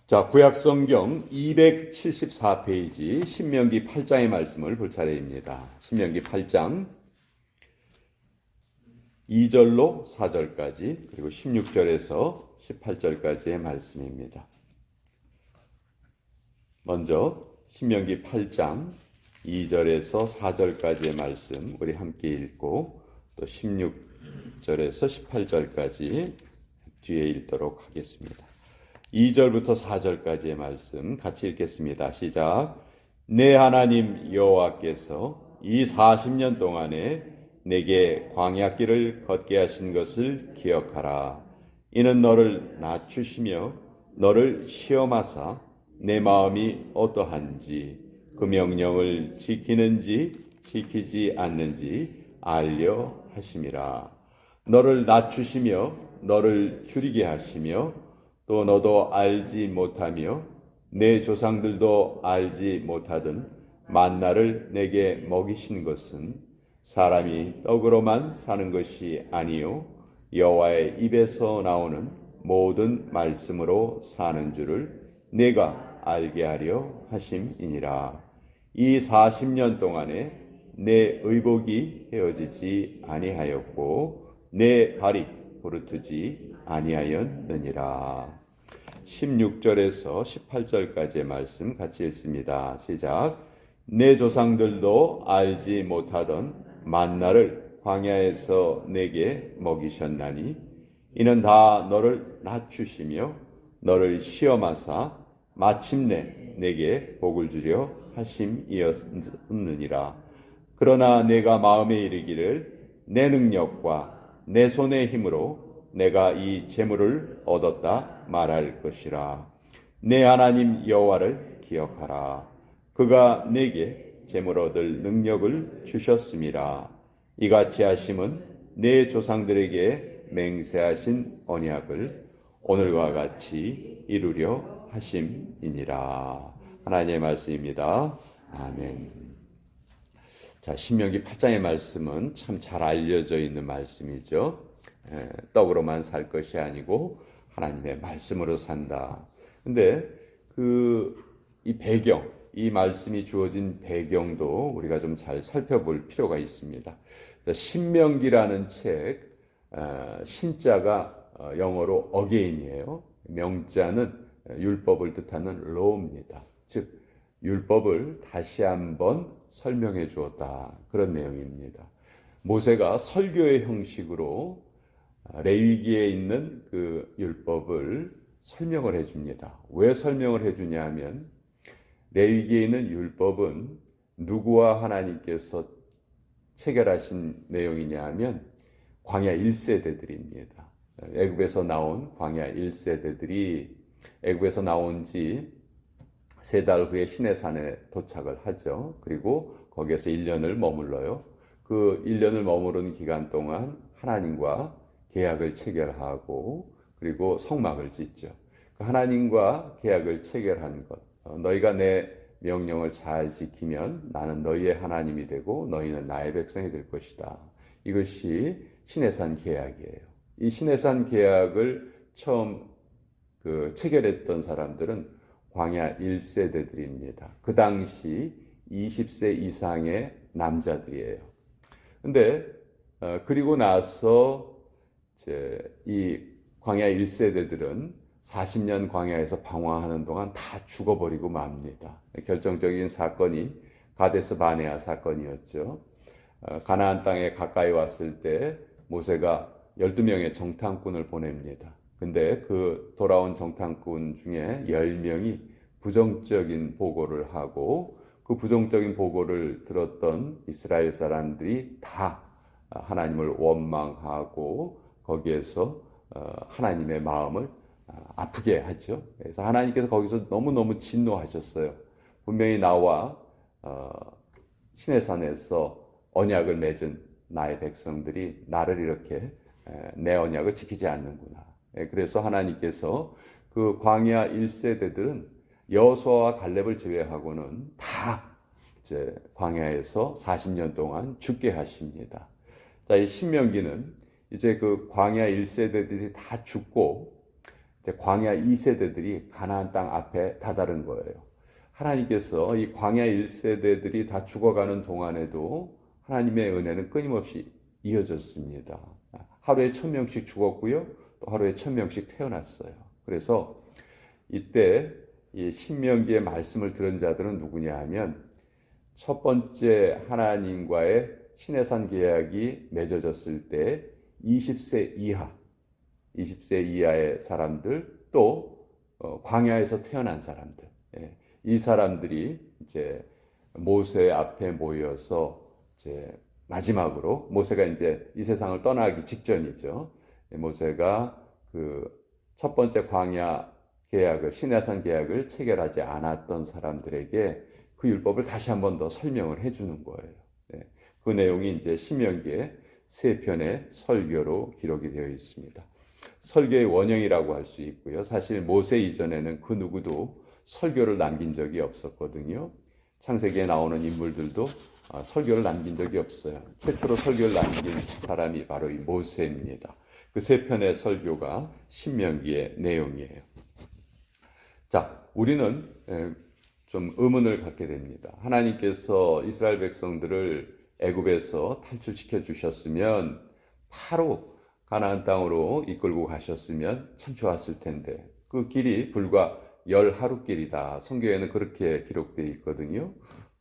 자, 구약성경 274페이지 신명기 8장의 말씀을 볼 차례입니다. 신명기 8장 2절로 4절까지 그리고 16절에서 18절까지의 말씀입니다. 먼저 신명기 8장 2절에서 4절까지의 말씀 우리 함께 읽고 또 16절에서 18절까지 뒤에 읽도록 하겠습니다. 2절부터 4절까지의 말씀 같이 읽겠습니다. 시작. 내 하나님 여호와께서 이 40년 동안에 내게 광야길을 걷게 하신 것을 기억하라. 이는 너를 낮추시며 너를 시험하사 내 마음이 어떠한지 그 명령을 지키는지 지키지 않는지 알려 하심이라. 너를 낮추시며 너를 줄이게 하시며 또 너도 알지 못하며 내 조상들도 알지 못하던 만나를 내게 먹이신 것은 사람이 떡으로만 사는 것이 아니요 여호와의 입에서 나오는 모든 말씀으로 사는 줄을 내가 알게 하려 하심이니라. 이 40년 동안에 내 의복이 헤어지지 아니하였고 내 발이 부르트지 아니하였느니라. 16절에서 18절까지의 말씀 같이 읽습니다. 시작. 내 조상들도 알지 못하던 만나를 광야에서 내게 먹이셨나니 이는 다 너를 낮추시며 너를 시험하사 마침내 내게 복을 주려 하심이었느니라. 그러나 내가 마음에 이르기를 내 능력과 내 손의 힘으로 내가 이 재물을 얻었다 말할 것이라. 내 하나님 여호와를 기억하라. 그가 내게 재물 얻을 능력을 주셨음이라. 이같이 하심은 내 조상들에게 맹세하신 언약을 오늘과 같이 이루려 하심이니라. 하나님의 말씀입니다. 아멘. 자, 신명기 8장의 말씀은 참 잘 알려져 있는 말씀이죠. 떡으로만 살 것이 아니고 하나님의 말씀으로 산다. 근데 이 배경, 이 말씀이 주어진 배경도 우리가 좀 잘 살펴볼 필요가 있습니다. 신명기라는 책, 신자가 영어로 again이에요. 명자는 율법을 뜻하는 law입니다. 즉 율법을 다시 한번 설명해 주었다. 그런 내용입니다. 모세가 설교의 형식으로 레위기에 있는 그 율법을 설명을 해줍니다. 왜 설명을 해주냐 하면 레위기에 있는 율법은 누구와 하나님께서 체결하신 내용이냐 하면 광야 1세대들입니다. 애굽에서 나온 광야 1세대들이 애굽에서 나온 지 3달 후에 시내산에 도착을 하죠. 그리고 거기에서 1년을 머물러요. 그 1년을 머무른 기간 동안 하나님과 계약을 체결하고 그리고 성막을 짓죠. 하나님과 계약을 체결한 것, 너희가 내 명령을 잘 지키면 나는 너희의 하나님이 되고 너희는 나의 백성이 될 것이다. 이것이 시내산 계약이에요. 이 시내산 계약을 처음 체결했던 사람들은 광야 1세대들입니다. 그 당시 20세 이상의 남자들이에요. 근데 그리고 나서 이 광야 1세대들은 40년 광야에서 방황하는 동안 다 죽어버리고 맙니다. 결정적인 사건이 가데스 바네아 사건이었죠. 가나안 땅에 가까이 왔을 때 모세가 12명의 정탐꾼을 보냅니다. 근데 그 돌아온 정탐꾼 중에 10명이 부정적인 보고를 하고 그 부정적인 보고를 들었던 이스라엘 사람들이 다 하나님을 원망하고 거기에서 하나님의 마음을 아프게 하죠. 그래서 하나님께서 거기서 너무너무 진노하셨어요. 분명히 나와 시내산에서 언약을 맺은 나의 백성들이 나를 이렇게 내 언약을 지키지 않는구나. 그래서 하나님께서 그 광야 1세대들은 여호수아와 갈렙을 제외하고는 다 이제 광야에서 40년 동안 죽게 하십니다. 자, 이 신명기는 이제 그 광야 1세대들이 다 죽고 광야 2세대들이 가나안 땅 앞에 다다른 거예요. 하나님께서 이 광야 1세대들이 다 죽어가는 동안에도 하나님의 은혜는 끊임없이 이어졌습니다. 하루에 1,000명씩 죽었고요. 또 하루에 1,000명씩 태어났어요. 그래서 이때 이 신명기의 말씀을 들은 자들은 누구냐 하면 첫 번째 하나님과의 시내산 계약이 맺어졌을 때 20세 이하의 사람들 또 광야에서 태어난 사람들, 이 사람들이 이제 모세 앞에 모여서 이제 마지막으로 모세가 이제 이 세상을 떠나기 직전이죠. 모세가 그 첫 번째 광야 계약을 시내산 계약을 체결하지 않았던 사람들에게 그 율법을 다시 한 번 더 설명을 해주는 거예요. 그 내용이 이제 신명기의 3편의 설교로 기록이 되어 있습니다. 설교의 원형이라고 할 수 있고요. 사실 모세 이전에는 그 누구도 설교를 남긴 적이 없었거든요. 창세기에 나오는 인물들도 설교를 남긴 적이 없어요. 최초로 설교를 남긴 사람이 바로 이 모세입니다. 그 3편의 설교가 신명기의 내용이에요. 자, 우리는 좀 의문을 갖게 됩니다. 하나님께서 이스라엘 백성들을 애굽에서 탈출시켜 주셨으면 바로 가나안 땅으로 이끌고 가셨으면 참 좋았을 텐데 그 길이 불과 10하루 길이다. 성경에는 그렇게 기록되어 있거든요.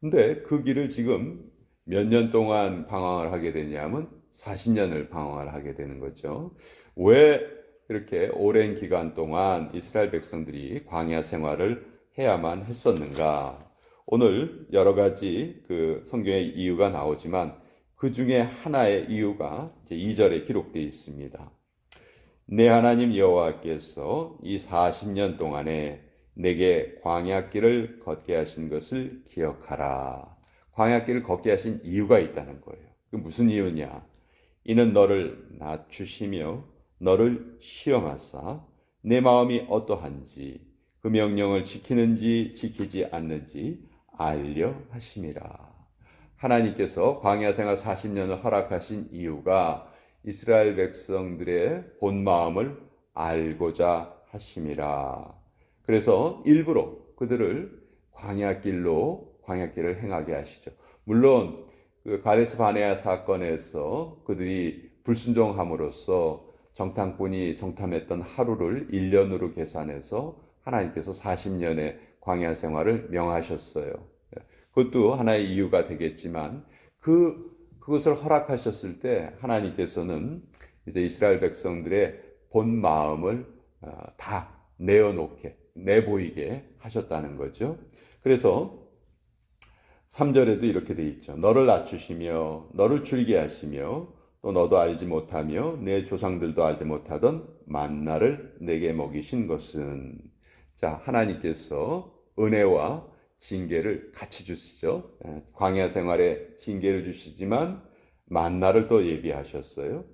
근데 그 길을 지금 몇 년 동안 방황을 하게 되냐면 40년을 방황을 하게 되는 거죠. 왜 이렇게 오랜 기간 동안 이스라엘 백성들이 광야 생활을 해야만 했었는가? 오늘 여러 가지 그 성경의 이유가 나오지만 그 중에 하나의 이유가 이제 2절에 기록되어 있습니다. 내 하나님 여호와께서 이 40년 동안에 내게 광야길을 걷게 하신 것을 기억하라. 광야길을 걷게 하신 이유가 있다는 거예요. 그 무슨 이유냐? 이는 너를 낮추시며 너를 시험하사 내 마음이 어떠한지 그 명령을 지키는지 지키지 않는지 알려 하심이라. 하나님께서 광야 생활 40년을 허락하신 이유가 이스라엘 백성들의 본 마음을 알고자 하심이라. 그래서 일부러 그들을 광야길을 행하게 하시죠. 물론 그 가데스 바네아 사건에서 그들이 불순종함으로써 정탐꾼이 정탐했던 하루를 1년으로 계산해서 하나님께서 40년의 광야 생활을 명하셨어요. 그것도 하나의 이유가 되겠지만 그것을 허락하셨을 때 하나님께서는 이제 이스라엘 백성들의 본 마음을 다 내보이게 하셨다는 거죠. 그래서 3절에도 이렇게 돼 있죠. 너를 낮추시며 너를 줄게 하시며 또 너도 알지 못하며 내 조상들도 알지 못하던 만나를 내게 먹이신 것은, 자, 하나님께서 은혜와 징계를 같이 주시죠. 광야 생활에 징계를 주시지만 만나를 또 예비하셨어요.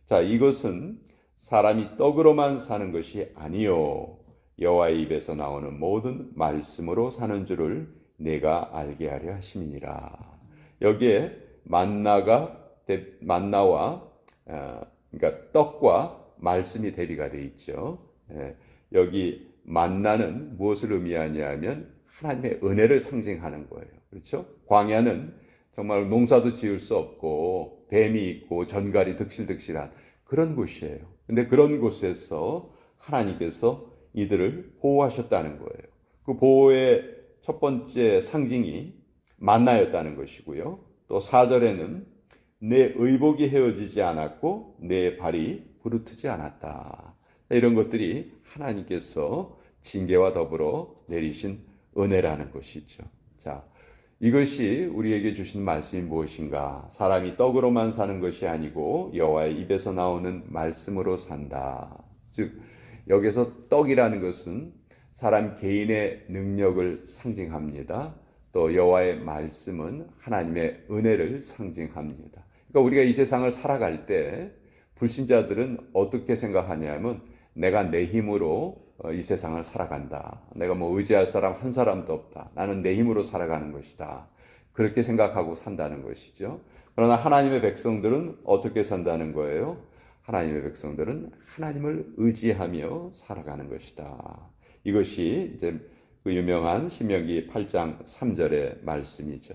자, 이것은 사람이 떡으로만 사는 것이 아니요 여호와의 입에서 나오는 모든 말씀으로 사는 줄을 내가 알게 하려 하심이니라. 여기에 만나와 그러니까 떡과 말씀이 대비가 돼 있죠. 여기 만나는 무엇을 의미하냐면 하나님의 은혜를 상징하는 거예요. 그렇죠? 광야는 정말 농사도 지을 수 없고 뱀이 있고 전갈이 득실득실한 그런 곳이에요. 근데 그런 곳에서 하나님께서 이들을 보호하셨다는 거예요. 그 보호의 첫 번째 상징이 만나였다는 것이고요. 또 4절에는 내 의복이 헤어지지 않았고 내 발이 부르트지 않았다. 이런 것들이 하나님께서 징계와 더불어 내리신 은혜라는 것이죠. 자, 이것이 우리에게 주신 말씀이 무엇인가? 사람이 떡으로만 사는 것이 아니고 여호와의 입에서 나오는 말씀으로 산다. 즉 여기서 떡이라는 것은 사람 개인의 능력을 상징합니다. 또 여호와의 말씀은 하나님의 은혜를 상징합니다. 그러니까 우리가 이 세상을 살아갈 때 불신자들은 어떻게 생각하냐면 내가 내 힘으로 이 세상을 살아간다. 내가 뭐 의지할 사람 한 사람도 없다. 나는 내 힘으로 살아가는 것이다. 그렇게 생각하고 산다는 것이죠. 그러나 하나님의 백성들은 어떻게 산다는 거예요? 하나님의 백성들은 하나님을 의지하며 살아가는 것이다. 이것이 이제 그 유명한 신명기 8장 3절의 말씀이죠.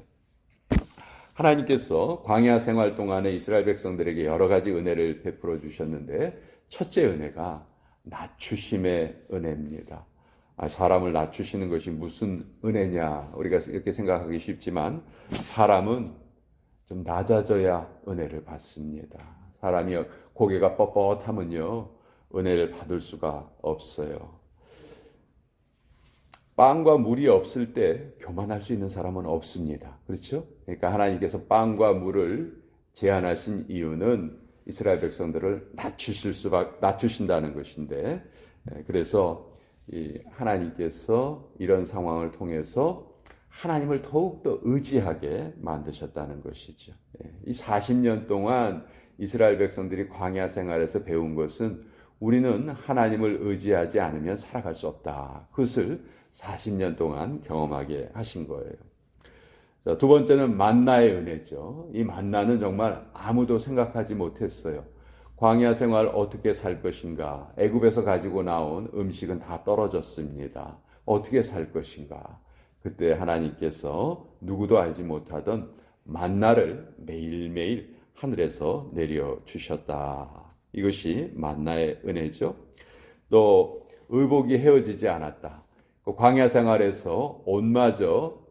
하나님께서 광야 생활 동안에 이스라엘 백성들에게 여러 가지 은혜를 베풀어 주셨는데 첫째 은혜가 낮추심의 은혜입니다. 사람을 낮추시는 것이 무슨 은혜냐? 우리가 이렇게 생각하기 쉽지만 사람은 좀 낮아져야 은혜를 받습니다. 사람이 고개가 뻣뻣하면요, 은혜를 받을 수가 없어요. 빵과 물이 없을 때 교만할 수 있는 사람은 없습니다. 그렇죠? 그러니까 하나님께서 빵과 물을 제한하신 이유는 이스라엘 백성들을 낮추신다는 것인데, 그래서 하나님께서 이런 상황을 통해서 하나님을 더욱더 의지하게 만드셨다는 것이죠. 이 40년 동안 이스라엘 백성들이 광야 생활에서 배운 것은 우리는 하나님을 의지하지 않으면 살아갈 수 없다. 그것을 40년 동안 경험하게 하신 거예요. 자, 두 번째는 만나의 은혜죠. 이 만나는 정말 아무도 생각하지 못했어요. 광야 생활 어떻게 살 것인가? 애굽에서 가지고 나온 음식은 다 떨어졌습니다. 어떻게 살 것인가? 그때 하나님께서 누구도 알지 못하던 만나를 매일매일 하늘에서 내려주셨다. 이것이 만나의 은혜죠. 또 의복이 헤어지지 않았다. 광야 생활에서 옷마저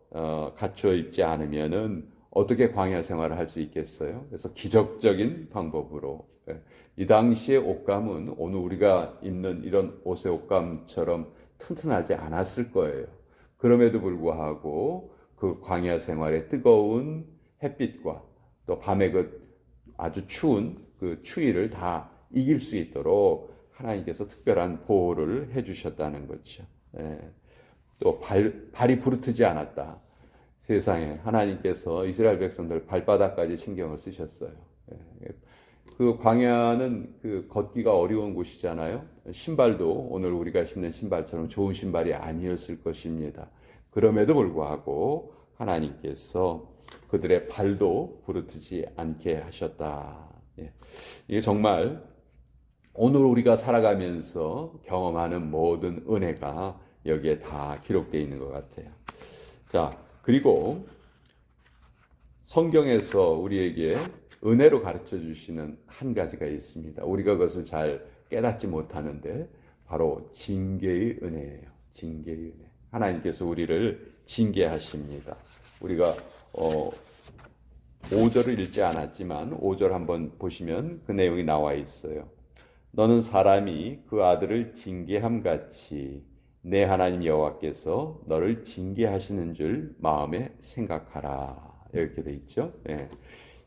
갖춰 입지 않으면은 어떻게 광야 생활을 할 수 있겠어요? 그래서 기적적인 방법으로 이 당시의 옷감은 오늘 우리가 입는 이런 옷의 옷감처럼 튼튼하지 않았을 거예요. 그럼에도 불구하고 그 광야 생활의 뜨거운 햇빛과 또 밤의 그 아주 추운 그 추위를 다 이길 수 있도록 하나님께서 특별한 보호를 해주셨다는 거죠. 또 발이 부르트지 않았다. 세상에 하나님께서 이스라엘 백성들 발바닥까지 신경을 쓰셨어요. 그 광야는 그 걷기가 어려운 곳이잖아요. 신발도 오늘 우리가 신는 신발처럼 좋은 신발이 아니었을 것입니다. 그럼에도 불구하고 하나님께서 그들의 발도 부르트지 않게 하셨다. 이게 정말 오늘 우리가 살아가면서 경험하는 모든 은혜가 여기에 다 기록되어 있는 것 같아요. 자, 그리고 성경에서 우리에게 은혜로 가르쳐 주시는 한 가지가 있습니다. 우리가 그것을 잘 깨닫지 못하는데 바로 징계의 은혜예요. 징계의 은혜. 하나님께서 우리를 징계하십니다. 우리가 5절을 읽지 않았지만 5절 한번 보시면 그 내용이 나와 있어요. 너는 사람이 그 아들을 징계함 같이 내 하나님 여호와께서 너를 징계하시는 줄 마음에 생각하라. 이렇게 돼 있죠.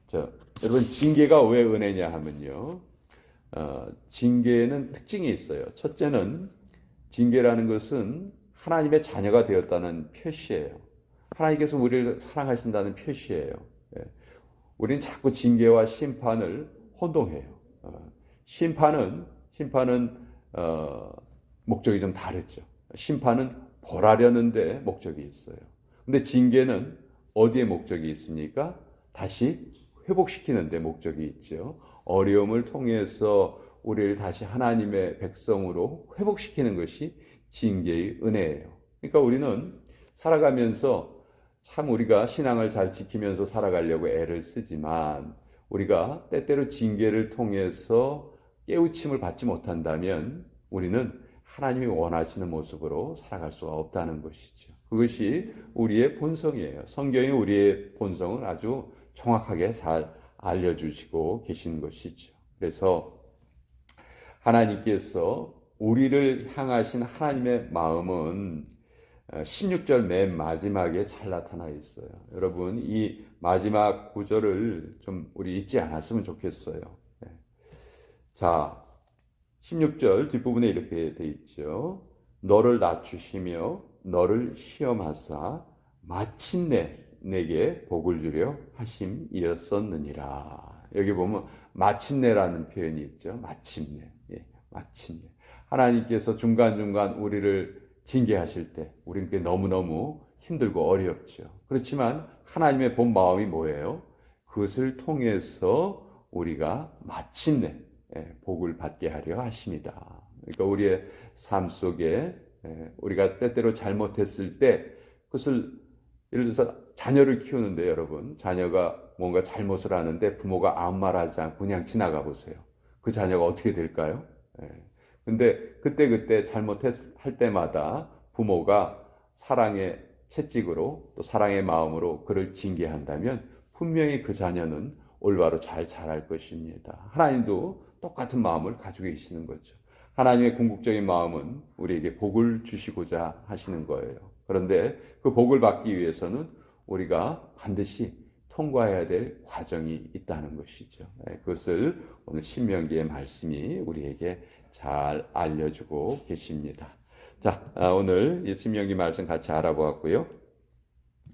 자, 여러분 징계가 왜 은혜냐 하면요. 징계에는 특징이 있어요. 첫째는 징계라는 것은 하나님의 자녀가 되었다는 표시예요. 하나님께서 우리를 사랑하신다는 표시예요. 우리는 자꾸 징계와 심판을 혼동해요. 심판은 목적이 좀 다르죠. 심판은 벌하려는데 목적이 있어요. 근데 징계는 어디에 목적이 있습니까? 다시 회복시키는 데 목적이 있죠. 어려움을 통해서 우리를 다시 하나님의 백성으로 회복시키는 것이 징계의 은혜예요. 그러니까 우리는 살아가면서 참 우리가 신앙을 잘 지키면서 살아가려고 애를 쓰지만 우리가 때때로 징계를 통해서 깨우침을 받지 못한다면 우리는 하나님이 원하시는 모습으로 살아갈 수가 없다는 것이죠. 그것이 우리의 본성이에요. 성경이 우리의 본성을 아주 정확하게 잘 알려주시고 계신 것이죠. 그래서 하나님께서 우리를 향하신 하나님의 마음은 16절 맨 마지막에 잘 나타나 있어요. 여러분 이 마지막 구절을 좀 우리 잊지 않았으면 좋겠어요. 자, 16절 뒷부분에 이렇게 돼 있죠. 너를 낮추시며 너를 시험하사 마침내 내게 복을 주려 하심이었었느니라. 여기 보면 마침내라는 표현이 있죠. 마침내. 마침내. 하나님께서 중간중간 우리를 징계하실 때 우리는 그게 너무너무 힘들고 어렵죠. 그렇지만 하나님의 본 마음이 뭐예요? 그것을 통해서 우리가 마침내 복을 받게 하려 하십니다. 그러니까 우리의 삶 속에 우리가 때때로 잘못했을 때 그것을 예를 들어서 자녀를 키우는데 여러분 자녀가 뭔가 잘못을 하는데 부모가 아무 말 하지 않고 그냥 지나가 보세요. 그 자녀가 어떻게 될까요? 근데 그때 잘못할 때마다 부모가 사랑의 채찍으로 또 사랑의 마음으로 그를 징계한다면 분명히 그 자녀는 올바로 잘 자랄 것입니다. 하나님도 똑같은 마음을 가지고 계시는 거죠. 하나님의 궁극적인 마음은 우리에게 복을 주시고자 하시는 거예요. 그런데 그 복을 받기 위해서는 우리가 반드시 통과해야 될 과정이 있다는 것이죠. 그것을 오늘 신명기의 말씀이 우리에게 잘 알려주고 계십니다. 자, 오늘 이 신명기 말씀 같이 알아보았고요.